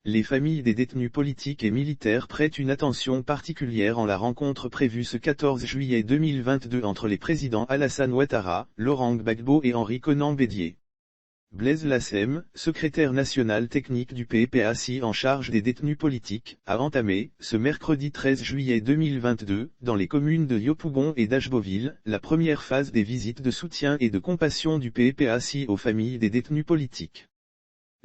Les familles des détenus politiques et militaires prêtent une attention particulière en la rencontre prévue ce 14 juillet 2022 entre les présidents Alassane Ouattara, Laurent Gbagbo et Henri Konan Bédié. Blaise Lassem, secrétaire national technique du PPACI en charge des détenus politiques, a entamé, ce mercredi 13 juillet 2022, dans les communes de Yopougon et d'Achboville, la première phase des visites de soutien et de compassion du PPACI aux familles des détenus politiques.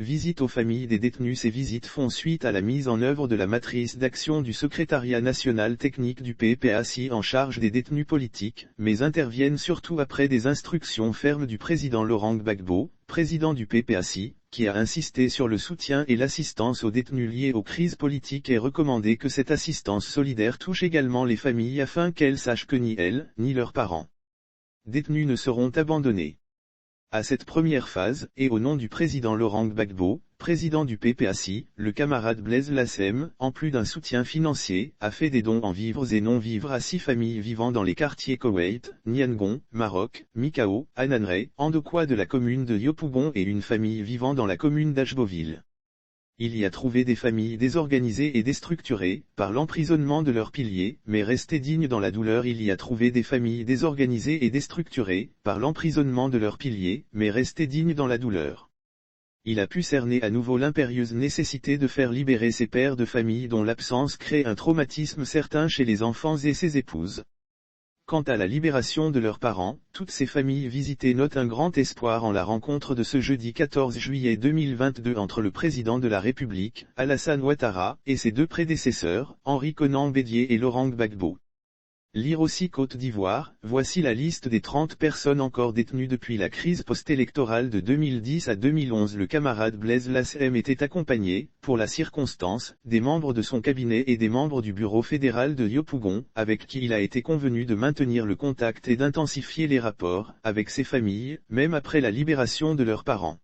Visite aux familles des détenus. Ces visites font suite à la mise en œuvre de la matrice d'action du secrétariat national technique du PPACI en charge des détenus politiques, mais interviennent surtout après des instructions fermes du président Laurent Gbagbo, président du PPACI, qui a insisté sur le soutien et l'assistance aux détenus liés aux crises politiques et recommandé que cette assistance solidaire touche également les familles afin qu'elles sachent que ni elles, ni leurs parents détenus ne seront abandonnés. À cette première phase, et au nom du président Laurent Gbagbo, président du PPACI, le camarade Blaise Lassem, en plus d'un soutien financier, a fait des dons en vivres et non-vivres à 6 familles vivant dans les quartiers Koweït, Niangon, Maroc, Mikao, Ananré, Andokwa de la commune de Yopougon et une famille vivant dans la commune d'Achboville. Il y a trouvé des familles désorganisées et déstructurées, par l'emprisonnement de leurs piliers, mais restées dignes dans la douleur. Il y a trouvé des familles désorganisées et déstructurées, par l'emprisonnement de leurs piliers, mais restées dignes dans la douleur. Il a pu cerner à nouveau l'impérieuse nécessité de faire libérer ces pères de famille dont l'absence crée un traumatisme certain chez les enfants et ses épouses. Quant à la libération de leurs parents, toutes ces familles visitées notent un grand espoir en la rencontre de ce jeudi 14 juillet 2022 entre le président de la République, Alassane Ouattara, et ses deux prédécesseurs, Henri Konan Bédié et Laurent Gbagbo. Lire aussi Côte d'Ivoire, voici la liste des 30 personnes encore détenues depuis la crise post-électorale de 2010 à 2011. Le camarade Blaise Lassem était accompagné, pour la circonstance, des membres de son cabinet et des membres du bureau fédéral de Yopougon, avec qui il a été convenu de maintenir le contact et d'intensifier les rapports, avec ces familles, même après la libération de leurs parents.